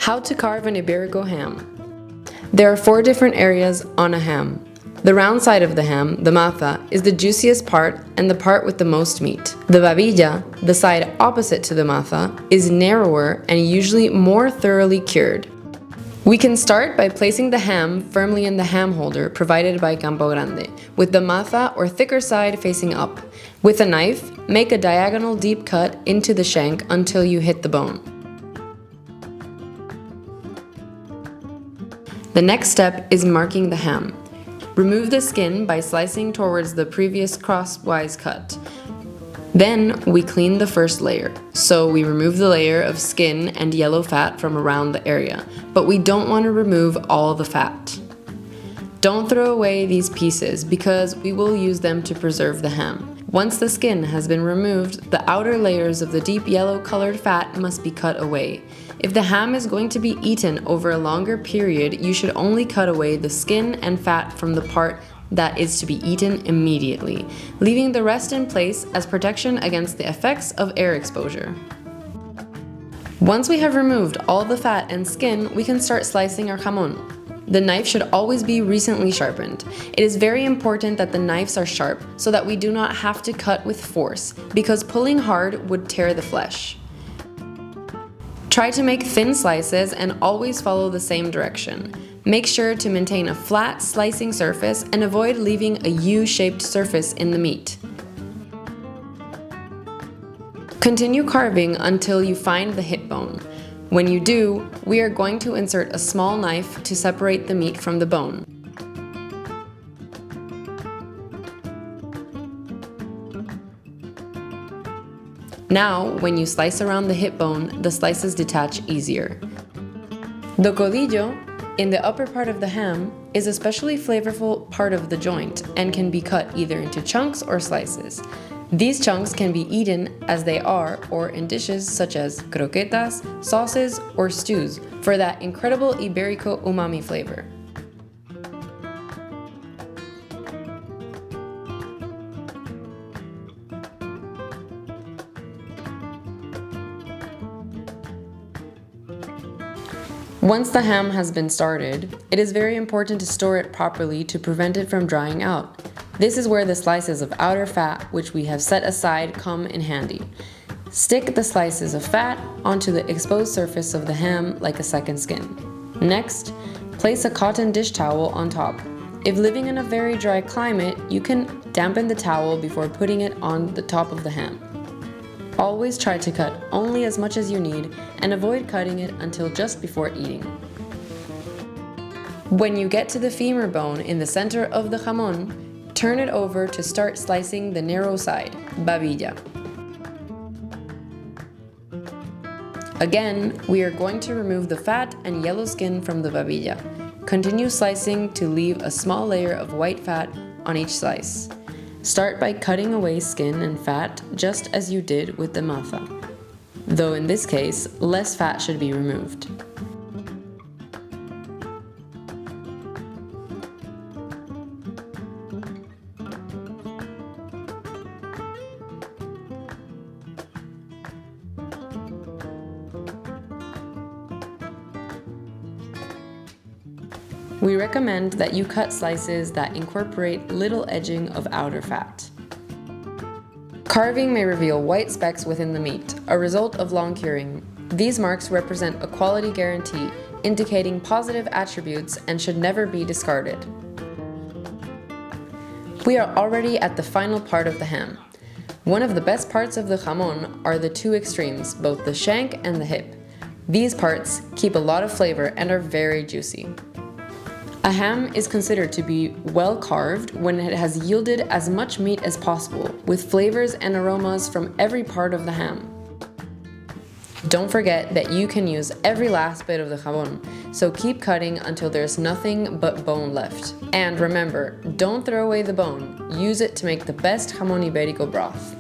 How to carve an Ibérico ham. There are 4 different areas on a ham. The round side of the ham, the maza, is the juiciest part and the part with the most meat. The babilla, the side opposite to the maza, is narrower and usually more thoroughly cured. We can start by placing the ham firmly in the ham holder provided by Campo Grande, with the maza or thicker side facing up. With a knife, make a diagonal deep cut into the shank until you hit the bone. The next step is marking the ham. Remove the skin by slicing towards the previous crosswise cut. Then we clean the first layer, so we remove the layer of skin and yellow fat from around the area, but we don't want to remove all the fat. Don't throw away these pieces because we will use them to preserve the ham. Once the skin has been removed, the outer layers of the deep yellow colored fat must be cut away. If the ham is going to be eaten over a longer period, you should only cut away the skin and fat from the part that is to be eaten immediately, leaving the rest in place as protection against the effects of air exposure. Once we have removed all the fat and skin, we can start slicing our jamón. The knife should always be recently sharpened. It is very important that the knives are sharp so that we do not have to cut with force, because pulling hard would tear the flesh. Try to make thin slices and always follow the same direction. Make sure to maintain a flat slicing surface and avoid leaving a U-shaped surface in the meat. Continue carving until you find the hip bone. When you do, we are going to insert a small knife to separate the meat from the bone. Now, when you slice around the hip bone, the slices detach easier. The codillo, in the upper part of the ham, is a especially flavorful part of the joint and can be cut either into chunks or slices. These chunks can be eaten as they are or in dishes such as croquetas, sauces, or stews for that incredible Ibérico umami flavor. Once the ham has been started, it is very important to store it properly to prevent it from drying out. This is where the slices of outer fat, which we have set aside, come in handy. Stick the slices of fat onto the exposed surface of the ham like a second skin. Next, place a cotton dish towel on top. If living in a very dry climate, you can dampen the towel before putting it on the top of the ham. Always try to cut only as much as you need and avoid cutting it until just before eating. When you get to the femur bone in the center of the jamón, turn it over to start slicing the narrow side, babilla. Again, we are going to remove the fat and yellow skin from the babilla. Continue slicing to leave a small layer of white fat on each slice. Start by cutting away skin and fat just as you did with the maza, though in this case, less fat should be removed. We recommend that you cut slices that incorporate little edging of outer fat. Carving may reveal white specks within the meat, a result of long curing. These marks represent a quality guarantee, indicating positive attributes and should never be discarded. We are already at the final part of the ham. One of the best parts of the jamón are the 2 extremes, both the shank and the hip. These parts keep a lot of flavor and are very juicy. A ham is considered to be well carved when it has yielded as much meat as possible, with flavors and aromas from every part of the ham. Don't forget that you can use every last bit of the jamón, so keep cutting until there's nothing but bone left. And remember, don't throw away the bone, use it to make the best jamón ibérico broth.